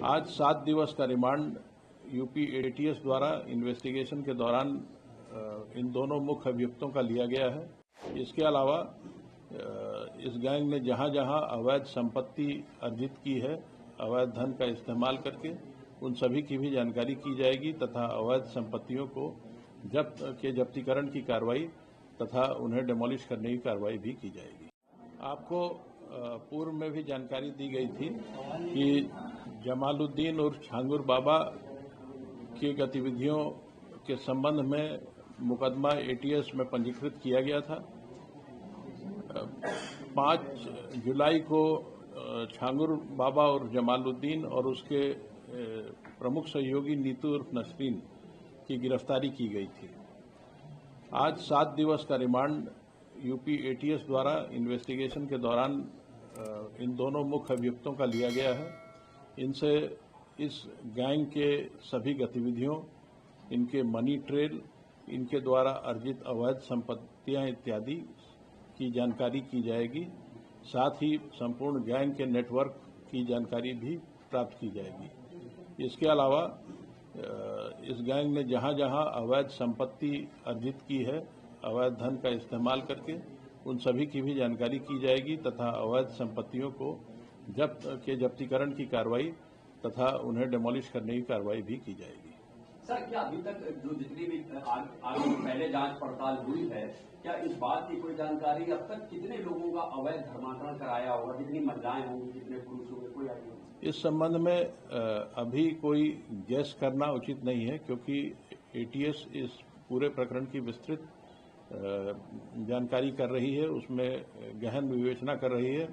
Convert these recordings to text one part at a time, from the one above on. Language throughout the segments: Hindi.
आज 7 दिवस का रिमांड यूपी एटीएस द्वारा इन्वेस्टिगेशन के दौरान इन दोनों मुख्य अभियुक्तों का लिया गया है। इसके अलावा इस गैंग ने जहां जहां अवैध संपत्ति अर्जित की है, अवैध धन का इस्तेमाल करके, उन सभी की भी जानकारी की जाएगी तथा अवैध संपत्तियों को जब्तीकरण की कार्रवाई तथा उन्हें डिमोलिश करने की कार्रवाई भी की जाएगी। आपको पूर्व में भी जानकारी दी गई थी कि जमालुद्दीन उर्फ छांगुर बाबा की गतिविधियों के संबंध में मुकदमा एटीएस में पंजीकृत किया गया था। 5 जुलाई को छांगुर बाबा और जमालुद्दीन और उसके प्रमुख सहयोगी नीतू उर्फ नसरीन की गिरफ्तारी की गई थी। आज 7 दिवस का रिमांड यूपी एटीएस द्वारा इन्वेस्टिगेशन के दौरान इन दोनों मुख्य अभियुक्तों का लिया गया है। इनसे इस गैंग के सभी गतिविधियों, इनके मनी ट्रेल, इनके द्वारा अर्जित अवैध संपत्तियां इत्यादि की जानकारी की जाएगी। साथ ही संपूर्ण गैंग के नेटवर्क की जानकारी भी प्राप्त की जाएगी। इसके अलावा इस गैंग ने जहां जहां अवैध संपत्ति अर्जित की है, अवैध धन का इस्तेमाल करके, उन सभी की भी जानकारी की जाएगी तथा अवैध संपत्तियों को जब्तीकरण की कार्रवाई तथा उन्हें डिमोलिश करने की कार्रवाई भी की जाएगी। सर, क्या अभी तक जो जितनी भी आगे पहले जांच पड़ताल हुई है, क्या इस बात की कोई जानकारी अब तक कितने लोगों का अवैध धर्मांतरण कराया होगा, कितनी महिलाएं होंगी, कितने पुरुष होंगे, कोई आइडिया? इस संबंध में अभी कोई गैस करना उचित नहीं है, क्योंकि एटीएस इस पूरे प्रकरण की विस्तृत जानकारी कर रही है, उसमें गहन विवेचना कर रही है।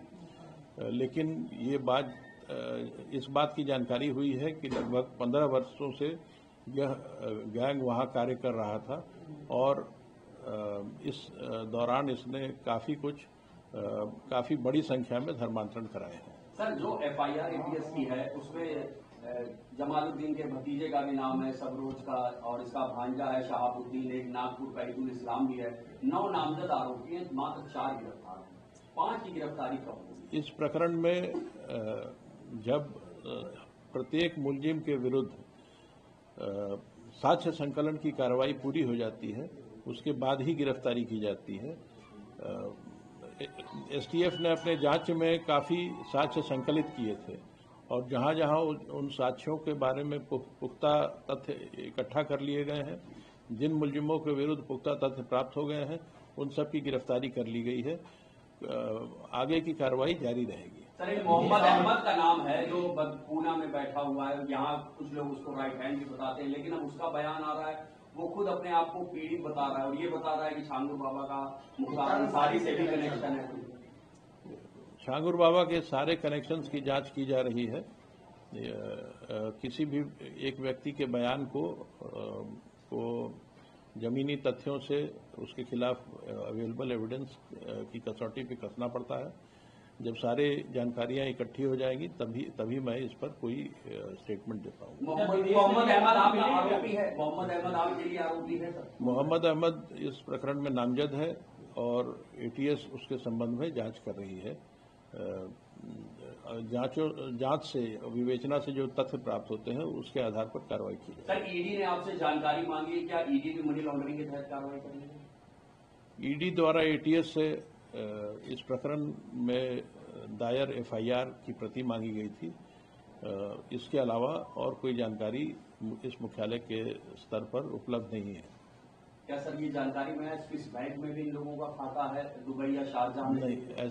लेकिन ये इस बात की जानकारी हुई है कि लगभग 15 वर्षों से यह गैंग वहां कार्य कर रहा था और इस दौरान इसने काफी बड़ी संख्या में धर्मांतरण कराए हैं। सर, जो एफआईआर एटीएस की है उसमें जमालुद्दीन के भतीजे का भी नाम है, सबरोज का, और इसका भांजा है शहाबुद्दीन, एक नागपुर का ईदुल इस्लाम भी है। 9 नामजद आरोपी हैं, मात्र 4 गिरफ्तार हैं। 5 की गिरफ्तारी कब होगी? इस प्रकरण में जब प्रत्येक मुलजिम के विरुद्ध साक्ष्य संकलन की कार्रवाई पूरी हो जाती है, उसके बाद ही गिरफ्तारी की जाती है। एसटीएफ ने अपने जांच में काफी साक्ष्य संकलित किए थे और जहां जहां उन साक्ष्यों के बारे में पुख्ता तथ्य इकट्ठा कर लिए गए हैं, जिन मुलजिमों के विरुद्ध पुख्ता तथ्य प्राप्त हो गए हैं, उन सब की गिरफ्तारी कर ली गई है। आगे की कार्रवाई जारी रहेगी। सर, मोहम्मद अहमद का नाम है जो पूना में बैठा हुआ है, यहाँ कुछ लोग उसको राइट हैंड भी बताते हैं, लेकिन अब उसका बयान आ रहा है, वो खुद अपने आप को पीड़ित बता रहा है और ये बता रहा है कि छांगुर बाबा का मुख्तार अंसारी से भी कनेक्शन है। छांगुर बाबा के सारे कनेक्शंस की जांच की जा रही है। किसी भी एक व्यक्ति के बयान को जमीनी तथ्यों से उसके खिलाफ अवेलेबल एविडेंस की कसौटी पे कसना पड़ता है। जब सारे जानकारियां इकट्ठी हो जाएंगी तभी मैं इस पर कोई स्टेटमेंट दे पाऊंगा। मोहम्मद अहमद आरोपी है? मोहम्मद अहमद आपके लिए आरोपी है? मोहम्मद अहमद इस प्रकरण में नामजद है और एटीएस उसके संबंध में जांच कर रही है। जांच से, विवेचना से जो तथ्य प्राप्त होते हैं उसके आधार पर कार्रवाई की जाए। सर, ईडी ने आपसे जानकारी मांगी है, क्या ईडी भी मनी लॉन्ड्रिंग के तहत कार्रवाई करेगी? ईडी द्वारा एटीएस से इस प्रकरण में दायर एफआईआर की प्रति मांगी गई थी। इसके अलावा और कोई जानकारी इस मुख्यालय के स्तर पर उपलब्ध नहीं है। क्या सर ये जानकारी में है किस बैंक में भी इन लोगों का खाता है, दुबई या शारजाह में? नहीं, ऐसी